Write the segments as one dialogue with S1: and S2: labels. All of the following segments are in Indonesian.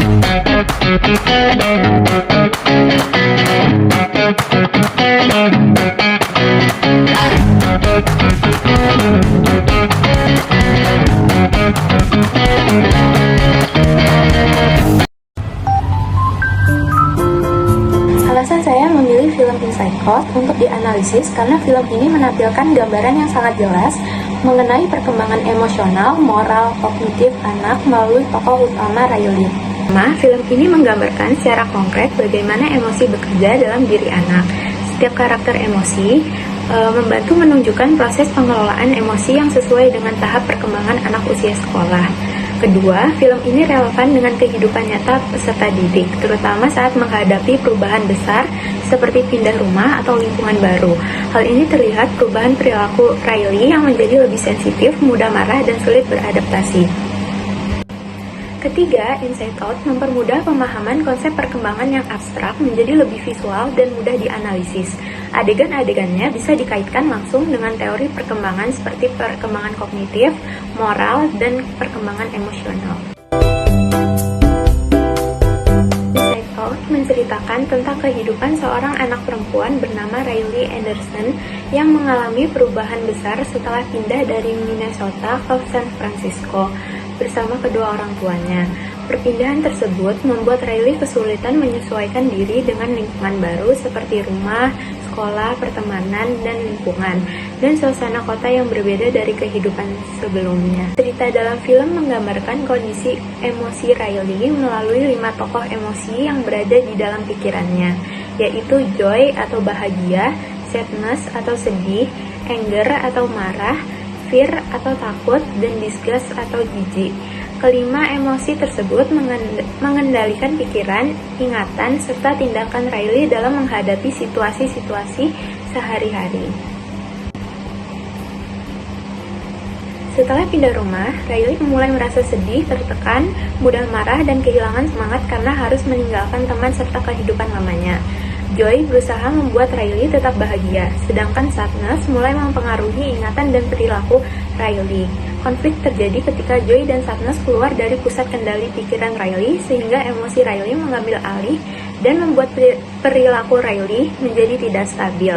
S1: Alasan saya memilih film Inside Out untuk dianalisis karena film ini menampilkan gambaran yang sangat jelas mengenai perkembangan emosional, moral, kognitif anak melalui tokoh utama Riley. Film ini menggambarkan secara konkret bagaimana emosi bekerja dalam diri anak. Setiap karakter emosi membantu menunjukkan proses pengelolaan emosi yang sesuai dengan tahap perkembangan anak usia sekolah. Kedua, film ini relevan dengan kehidupan nyata peserta didik, terutama saat menghadapi perubahan besar seperti pindah rumah atau lingkungan baru. Hal ini terlihat perubahan perilaku Riley yang menjadi lebih sensitif, mudah marah, dan sulit beradaptasi. Ketiga, Inside Out mempermudah pemahaman konsep perkembangan yang abstrak menjadi lebih visual dan mudah dianalisis. Adegan-adegannya bisa dikaitkan langsung dengan teori perkembangan seperti perkembangan kognitif, moral, dan perkembangan emosional. Inside Out menceritakan tentang kehidupan seorang anak perempuan bernama Riley Anderson yang mengalami perubahan besar setelah pindah dari Minnesota ke San Francisco bersama kedua orang tuanya. Perpindahan tersebut membuat Riley kesulitan menyesuaikan diri dengan lingkungan baru seperti rumah, sekolah, pertemanan, dan lingkungan, dan suasana kota yang berbeda dari kehidupan sebelumnya. Cerita dalam film menggambarkan kondisi emosi Riley melalui 5 tokoh emosi yang berada di dalam pikirannya, yaitu joy atau bahagia, sadness atau sedih, anger atau marah, fear atau takut, dan disgust atau jijik. Kelima emosi tersebut mengendalikan pikiran, ingatan, serta tindakan Riley dalam menghadapi situasi-situasi sehari-hari. Setelah pindah rumah, Riley mulai merasa sedih, tertekan, mudah marah, dan kehilangan semangat karena harus meninggalkan teman serta kehidupan lamanya. Joy berusaha membuat Riley tetap bahagia, sedangkan sadness mulai mempengaruhi ingatan dan perilaku Riley. Konflik terjadi ketika Joy dan sadness keluar dari pusat kendali pikiran Riley, sehingga emosi Riley mengambil alih dan membuat perilaku Riley menjadi tidak stabil.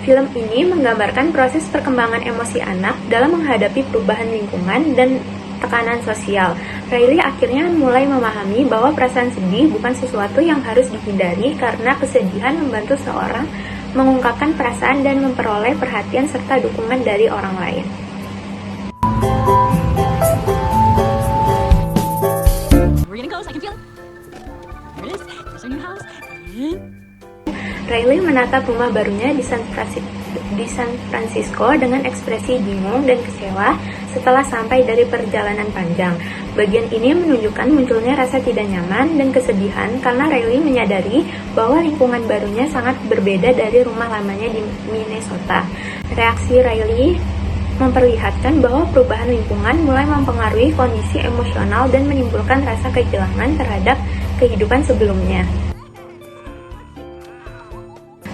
S1: Film ini menggambarkan proses perkembangan emosi anak dalam menghadapi perubahan lingkungan dan tekanan sosial. Riley akhirnya mulai memahami bahwa perasaan sedih bukan sesuatu yang harus dihindari karena kesedihan membantu seorang mengungkapkan perasaan dan memperoleh perhatian serta dukungan dari orang lain. Riley menatap rumah barunya di San Francisco dengan ekspresi bingung dan kecewa setelah sampai dari perjalanan panjang. Bagian ini menunjukkan munculnya rasa tidak nyaman dan kesedihan karena Riley menyadari bahwa lingkungan barunya sangat berbeda dari rumah lamanya di Minnesota. Reaksi Riley memperlihatkan bahwa perubahan lingkungan mulai mempengaruhi kondisi emosional dan menimbulkan rasa kehilangan terhadap kehidupan sebelumnya.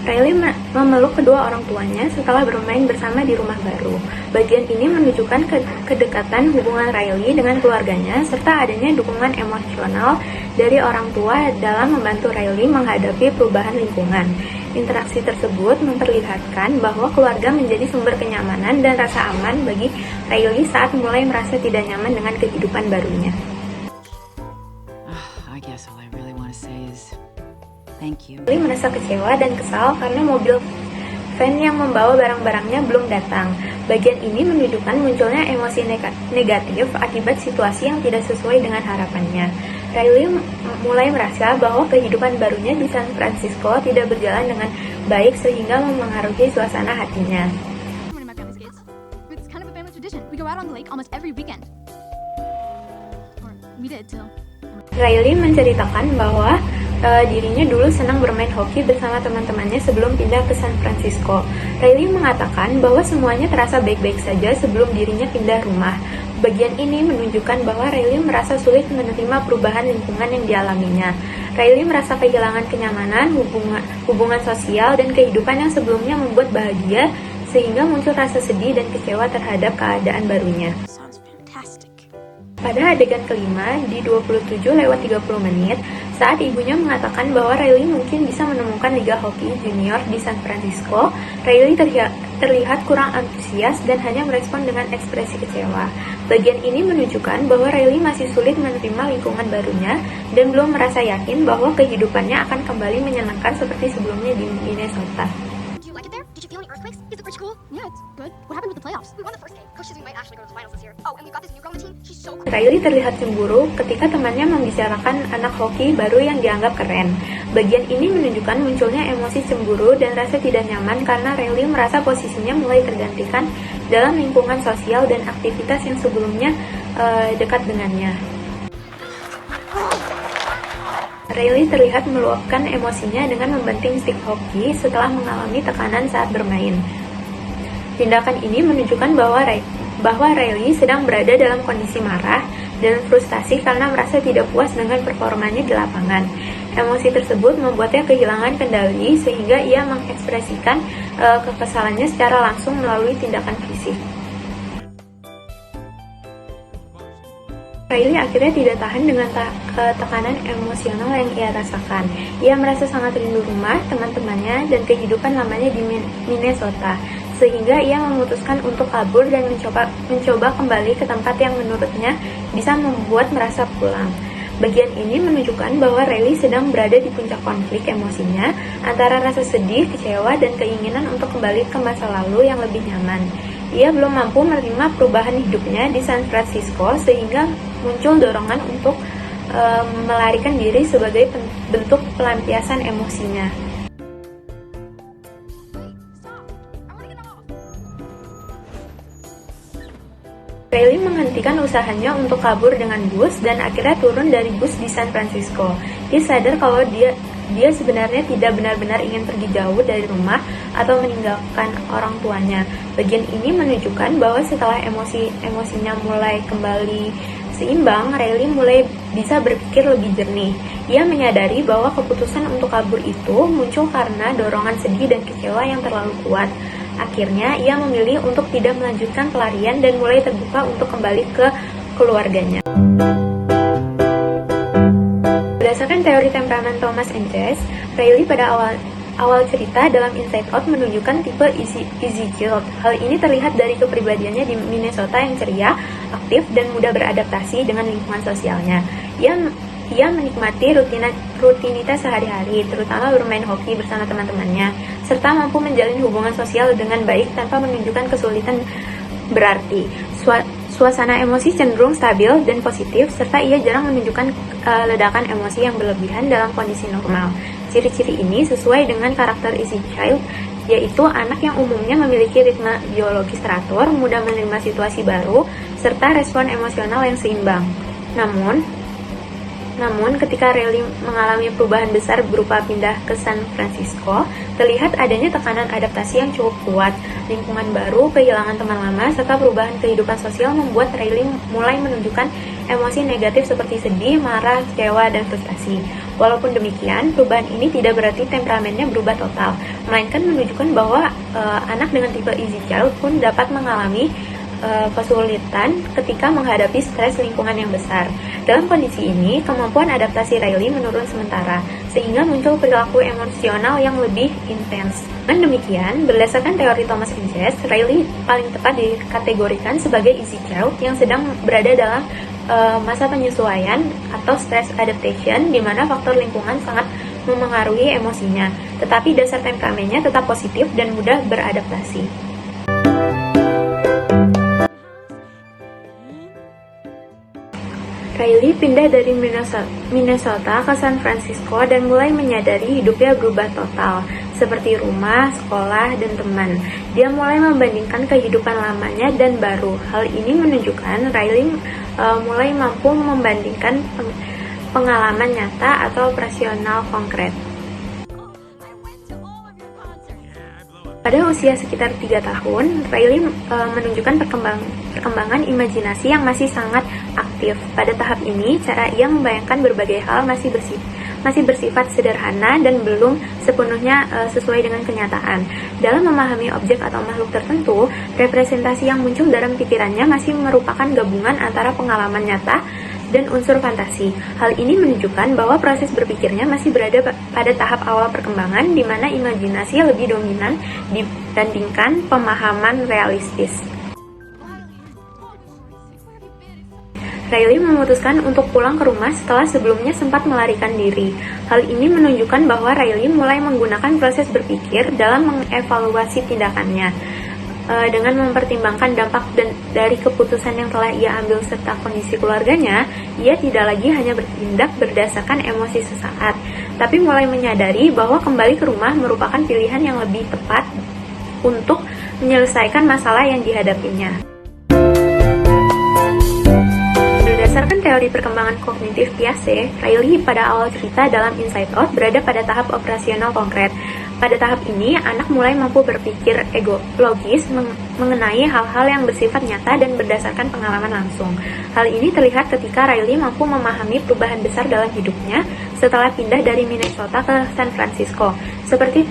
S1: Riley memeluk kedua orang tuanya setelah bermain bersama di rumah baru. Bagian ini menunjukkan kedekatan hubungan Riley dengan keluarganya serta adanya dukungan emosional dari orang tua dalam membantu Riley menghadapi perubahan lingkungan. Interaksi tersebut memperlihatkan bahwa keluarga menjadi sumber kenyamanan dan rasa aman bagi Riley saat mulai merasa tidak nyaman dengan kehidupan barunya. Riley merasa kecewa dan kesal karena mobil van yang membawa barang-barangnya belum datang. Bagian ini menunjukkan munculnya emosi negatif akibat situasi yang tidak sesuai dengan harapannya. Riley mulai merasa bahwa kehidupan barunya di San Francisco tidak berjalan dengan baik sehingga memengaruhi suasana hatinya. Riley menceritakan bahwa dirinya dulu senang bermain hoki bersama teman-temannya sebelum pindah ke San Francisco. Riley mengatakan bahwa semuanya terasa baik-baik saja sebelum dirinya pindah rumah. Bagian ini menunjukkan bahwa Riley merasa sulit menerima perubahan lingkungan yang dialaminya. Riley merasa kehilangan kenyamanan, hubungan sosial, dan kehidupan yang sebelumnya membuat bahagia, sehingga muncul rasa sedih dan kecewa terhadap keadaan barunya. Pada adegan kelima, di 27:30 menit, saat ibunya mengatakan bahwa Riley mungkin bisa menemukan Liga Hoki Junior di San Francisco, Riley terlihat kurang antusias dan hanya merespon dengan ekspresi kecewa. Bagian ini menunjukkan bahwa Riley masih sulit menerima lingkungan barunya dan belum merasa yakin bahwa kehidupannya akan kembali menyenangkan seperti sebelumnya di Minnesota.
S2: Did you feel any earthquakes? Is it pretty cool? Yeah, it's good. What happened with the playoffs? We won the first game. Coach says we might actually go to the finals this year. Oh, and we've got this new girl on the team. She's so cool.
S1: Riley terlihat cemburu ketika temannya membicarakan anak hoki baru yang dianggap keren. Bagian ini menunjukkan munculnya emosi cemburu dan rasa tidak nyaman karena Riley merasa posisinya mulai tergantikan dalam lingkungan sosial dan aktivitas yang sebelumnya dekat dengannya. Riley terlihat meluapkan emosinya dengan membanting stik hoki setelah mengalami tekanan saat bermain. Tindakan ini menunjukkan bahwa Riley sedang berada dalam kondisi marah dan frustasi karena merasa tidak puas dengan performanya di lapangan. Emosi tersebut membuatnya kehilangan kendali sehingga ia mengekspresikan kekesalannya secara langsung melalui tindakan fisik. Riley akhirnya tidak tahan dengan tekanan emosional yang ia rasakan. Ia merasa sangat rindu rumah, teman-temannya, dan kehidupan lamanya di Minnesota, sehingga ia memutuskan untuk kabur dan mencoba kembali ke tempat yang menurutnya bisa membuat merasa pulang. Bagian ini menunjukkan bahwa Riley sedang berada di puncak konflik emosinya antara rasa sedih, kecewa, dan keinginan untuk kembali ke masa lalu yang lebih nyaman. Ia belum mampu menerima perubahan hidupnya di San Francisco sehingga muncul dorongan untuk melarikan diri sebagai bentuk pelampiasan emosinya. Riley menghentikan usahanya untuk kabur dengan bus dan akhirnya turun dari bus di San Francisco. Dia sadar kalau dia sebenarnya tidak benar-benar ingin pergi jauh dari rumah atau meninggalkan orang tuanya. Bagian ini menunjukkan bahwa setelah emosinya mulai kembali seimbang, Riley mulai bisa berpikir lebih jernih. Ia menyadari bahwa keputusan untuk kabur itu muncul karena dorongan sedih dan kecewa yang terlalu kuat. Akhirnya, ia memilih untuk tidak melanjutkan pelarian dan mulai terbuka untuk kembali ke keluarganya. Berdasarkan teori temperamen Thomas and Jess, Riley pada awal cerita dalam Inside Out menunjukkan tipe easy child. Hal ini terlihat dari kepribadiannya di Minnesota yang ceria, aktif, dan mudah beradaptasi dengan lingkungan sosialnya. Ia menikmati rutinitas sehari-hari, terutama bermain hoki bersama teman-temannya, serta mampu menjalin hubungan sosial dengan baik tanpa menunjukkan kesulitan berarti. Suasana emosi cenderung stabil dan positif, serta ia jarang menunjukkan ledakan emosi yang berlebihan dalam kondisi normal. Ciri-ciri ini sesuai dengan karakter easy child, yaitu anak yang umumnya memiliki ritme biologis teratur, mudah menerima situasi baru, serta respon emosional yang seimbang. Namun, ketika Riley mengalami perubahan besar berupa pindah ke San Francisco, terlihat adanya tekanan adaptasi yang cukup kuat. Lingkungan baru, kehilangan teman lama, serta perubahan kehidupan sosial membuat Riley mulai menunjukkan emosi negatif seperti sedih, marah, kecewa, dan frustasi. Walaupun demikian, perubahan ini tidak berarti temperamennya berubah total, melainkan menunjukkan bahwa anak dengan tipe easy child pun dapat mengalami kesulitan ketika menghadapi stres lingkungan yang besar. Dalam kondisi ini, kemampuan adaptasi Riley menurun sementara, sehingga muncul perilaku emosional yang lebih intens. Dengan demikian, berdasarkan teori Thomas and Jess, Riley paling tepat dikategorikan sebagai easy child yang sedang berada dalam masa penyesuaian atau stress adaptation, di mana faktor lingkungan sangat memengaruhi emosinya, tetapi dasar temperamennya tetap positif dan mudah beradaptasi. Riley pindah dari Minnesota ke San Francisco dan mulai menyadari hidupnya berubah total, seperti rumah, sekolah, dan teman. Dia mulai membandingkan kehidupan lamanya dan baru. Hal ini menunjukkan Riley mulai mampu membandingkan pengalaman nyata atau operasional konkret. Pada usia sekitar 3 tahun, Riley menunjukkan perkembangan imajinasi yang masih sangat aktif. Pada tahap ini, cara ia membayangkan berbagai hal masih bersifat sederhana dan belum sepenuhnya sesuai dengan kenyataan. Dalam memahami objek atau makhluk tertentu, representasi yang muncul dalam pikirannya masih merupakan gabungan antara pengalaman nyata dan unsur fantasi. Hal ini menunjukkan bahwa proses berpikirnya masih berada pada tahap awal perkembangan, di mana imajinasi lebih dominan dibandingkan pemahaman realistis. Riley memutuskan untuk pulang ke rumah setelah sebelumnya sempat melarikan diri. Hal ini menunjukkan bahwa Riley mulai menggunakan proses berpikir dalam mengevaluasi tindakannya. Dengan mempertimbangkan dampak dari keputusan yang telah ia ambil serta kondisi keluarganya, ia tidak lagi hanya bertindak berdasarkan emosi sesaat, tapi mulai menyadari bahwa kembali ke rumah merupakan pilihan yang lebih tepat untuk menyelesaikan masalah yang dihadapinya. Berdasarkan teori perkembangan kognitif Piaget, Riley pada awal cerita dalam Inside Out berada pada tahap operasional konkret. Pada tahap ini, anak mulai mampu berpikir logis mengenai hal-hal yang bersifat nyata dan berdasarkan pengalaman langsung. Hal ini terlihat ketika Riley mampu memahami perubahan besar dalam hidupnya setelah pindah dari Minnesota ke San Francisco, seperti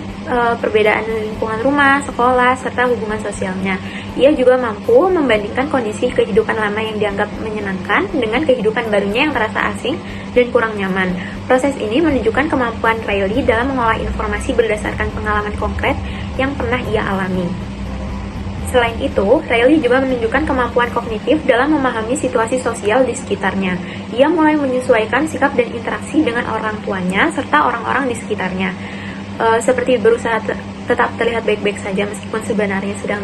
S1: perbedaan lingkungan rumah, sekolah, serta hubungan sosialnya. Ia juga mampu membandingkan kondisi kehidupan lama yang dianggap menyenangkan dengan kehidupan barunya yang terasa asing dan kurang nyaman. Proses ini menunjukkan kemampuan Riley dalam mengolah informasi berdasarkan pengalaman konkret yang pernah ia alami. Selain itu, Riley juga menunjukkan kemampuan kognitif dalam memahami situasi sosial di sekitarnya. Ia mulai menyesuaikan sikap dan interaksi dengan orang tuanya serta orang-orang di sekitarnya. Seperti berusaha tetap terlihat baik-baik saja meskipun sebenarnya sedang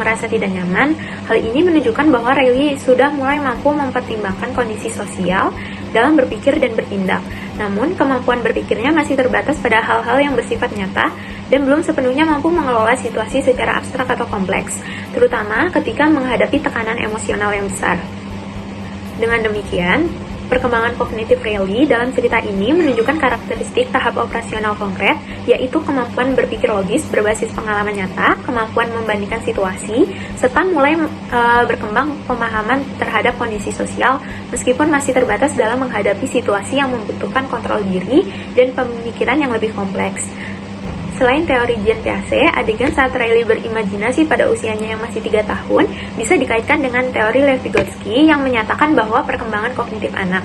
S1: merasa tidak nyaman. Hal ini menunjukkan bahwa Riley sudah mulai mampu mempertimbangkan kondisi sosial dalam berpikir dan bertindak. Namun, kemampuan berpikirnya masih terbatas pada hal-hal yang bersifat nyata dan belum sepenuhnya mampu mengelola situasi secara abstrak atau kompleks, terutama ketika menghadapi tekanan emosional yang besar. Dengan demikian, perkembangan kognitif Riley dalam cerita ini menunjukkan karakteristik tahap operasional konkret, yaitu kemampuan berpikir logis berbasis pengalaman nyata, kemampuan membandingkan situasi, serta mulai berkembang pemahaman terhadap kondisi sosial meskipun masih terbatas dalam menghadapi situasi yang membutuhkan kontrol diri dan pemikiran yang lebih kompleks. Selain teori Jean Piaget, adegan saat Riley berimajinasi pada usianya yang masih 3 tahun bisa dikaitkan dengan teori Lev Vygotsky yang menyatakan bahwa perkembangan kognitif anak,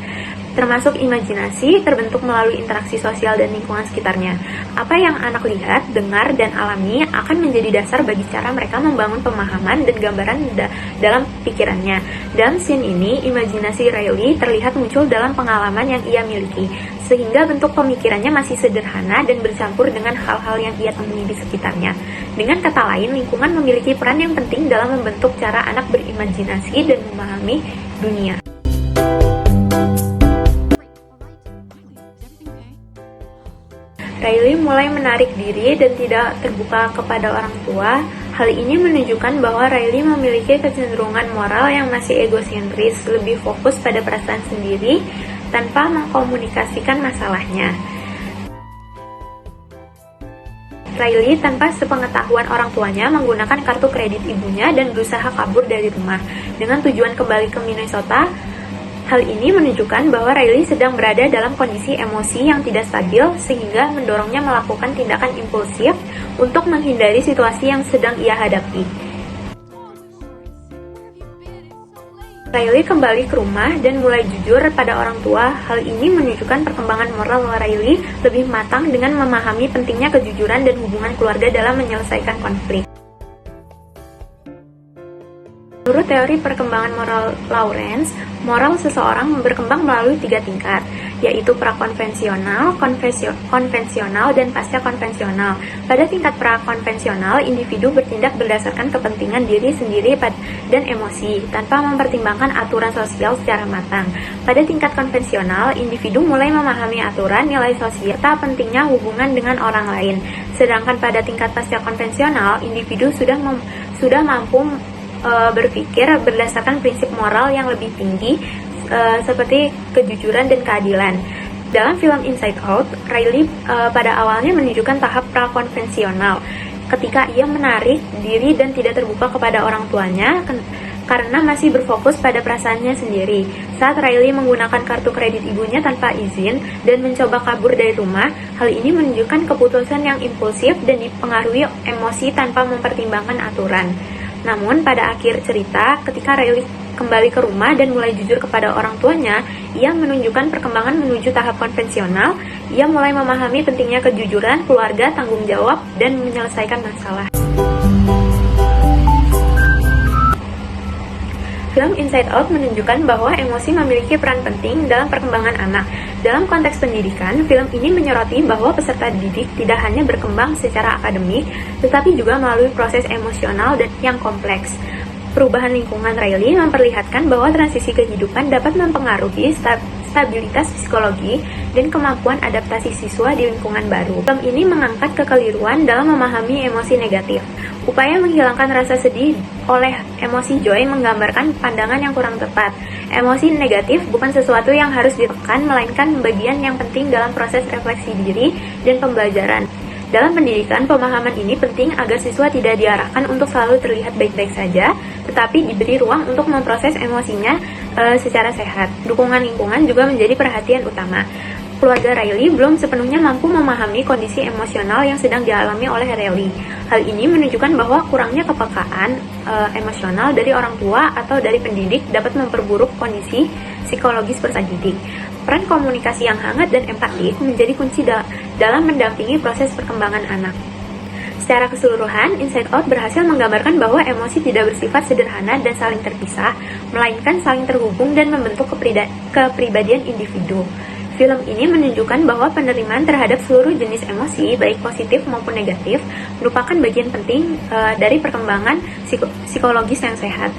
S1: termasuk imajinasi, terbentuk melalui interaksi sosial dan lingkungan sekitarnya. Apa yang anak lihat, dengar, dan alami akan menjadi dasar bagi cara mereka membangun pemahaman dan gambaran dalam pikirannya. Dalam scene ini, imajinasi Riley terlihat muncul dalam pengalaman yang ia miliki, sehingga bentuk pemikirannya masih sederhana dan bercampur dengan hal-hal yang ia temui di sekitarnya. Dengan kata lain, lingkungan memiliki peran yang penting dalam membentuk cara anak berimajinasi dan memahami dunia. Riley mulai menarik diri dan tidak terbuka kepada orang tua. Hal ini menunjukkan bahwa Riley memiliki kecenderungan moral yang masih egosentris, lebih fokus pada perasaan sendiri tanpa mengkomunikasikan masalahnya. Riley tanpa sepengetahuan orang tuanya menggunakan kartu kredit ibunya dan berusaha kabur dari rumah dengan tujuan kembali ke Minnesota. Hal ini menunjukkan bahwa Riley sedang berada dalam kondisi emosi yang tidak stabil sehingga mendorongnya melakukan tindakan impulsif untuk menghindari situasi yang sedang ia hadapi. Riley kembali ke rumah dan mulai jujur pada orang tua. Hal ini menunjukkan perkembangan moral Riley lebih matang dengan memahami pentingnya kejujuran dan hubungan keluarga dalam menyelesaikan konflik. Menurut teori perkembangan moral Lawrence, moral seseorang berkembang melalui 3 tingkat, yaitu prakonvensional, konvensional, dan pasca konvensional. Pada tingkat prakonvensional, individu bertindak berdasarkan kepentingan diri sendiri dan emosi, tanpa mempertimbangkan aturan sosial secara matang. Pada tingkat konvensional, individu mulai memahami aturan, nilai sosial, serta pentingnya hubungan dengan orang lain. Sedangkan pada tingkat pasca konvensional, individu sudah mampu berpikir berdasarkan prinsip moral yang lebih tinggi seperti kejujuran dan keadilan. Dalam film Inside Out, Riley pada awalnya menunjukkan tahap prakonvensional ketika ia menarik diri dan tidak terbuka kepada orang tuanya karena masih berfokus pada perasaannya sendiri. Saat Riley menggunakan kartu kredit ibunya tanpa izin dan mencoba kabur dari rumah, hal ini menunjukkan keputusan yang impulsif dan dipengaruhi emosi tanpa mempertimbangkan aturan. Namun pada akhir cerita, ketika Riley kembali ke rumah dan mulai jujur kepada orang tuanya, ia menunjukkan perkembangan menuju tahap konvensional. Ia mulai memahami pentingnya kejujuran, keluarga, tanggung jawab, dan menyelesaikan masalah. Film Inside Out menunjukkan bahwa emosi memiliki peran penting dalam perkembangan anak. Dalam konteks pendidikan, film ini menyoroti bahwa peserta didik tidak hanya berkembang secara akademik, tetapi juga melalui proses emosional dan yang kompleks. Perubahan lingkungan Riley memperlihatkan bahwa transisi kehidupan dapat mempengaruhi stabilitas psikologi dan kemampuan adaptasi siswa di lingkungan baru. Film ini mengangkat kekeliruan dalam memahami emosi negatif. Upaya menghilangkan rasa sedih oleh emosi joy menggambarkan pandangan yang kurang tepat. Emosi negatif bukan sesuatu yang harus ditekan, melainkan bagian yang penting dalam proses refleksi diri dan pembelajaran. Dalam pendidikan, pemahaman ini penting agar siswa tidak diarahkan untuk selalu terlihat baik-baik saja, tetapi diberi ruang untuk memproses emosinya secara sehat. Dukungan lingkungan juga menjadi perhatian utama. Keluarga Riley belum sepenuhnya mampu memahami kondisi emosional yang sedang dialami oleh Riley. Hal ini menunjukkan bahwa kurangnya kepekaan emosional dari orang tua atau dari pendidik dapat memperburuk kondisi psikologis peserta didik. Peran komunikasi yang hangat dan empatik menjadi kunci dalam mendampingi proses perkembangan anak. Secara keseluruhan, Inside Out berhasil menggambarkan bahwa emosi tidak bersifat sederhana dan saling terpisah, melainkan saling terhubung dan membentuk kepribadian individu. Film ini menunjukkan bahwa penerimaan terhadap seluruh jenis emosi, baik positif maupun negatif, merupakan bagian penting dari perkembangan psikologis yang sehat.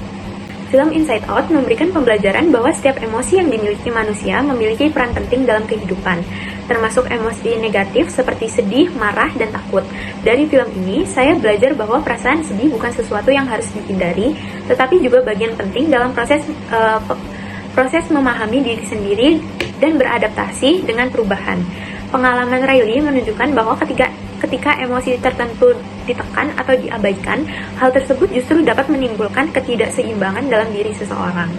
S1: Film Inside Out memberikan pembelajaran bahwa setiap emosi yang dimiliki manusia memiliki peran penting dalam kehidupan, termasuk emosi negatif seperti sedih, marah, dan takut. Dari film ini, saya belajar bahwa perasaan sedih bukan sesuatu yang harus dihindari, tetapi juga bagian penting dalam proses memahami diri sendiri dan beradaptasi dengan perubahan. Pengalaman Riley menunjukkan bahwa ketika emosi tertentu ditekan atau diabaikan, hal tersebut justru dapat menimbulkan ketidakseimbangan dalam diri seseorang.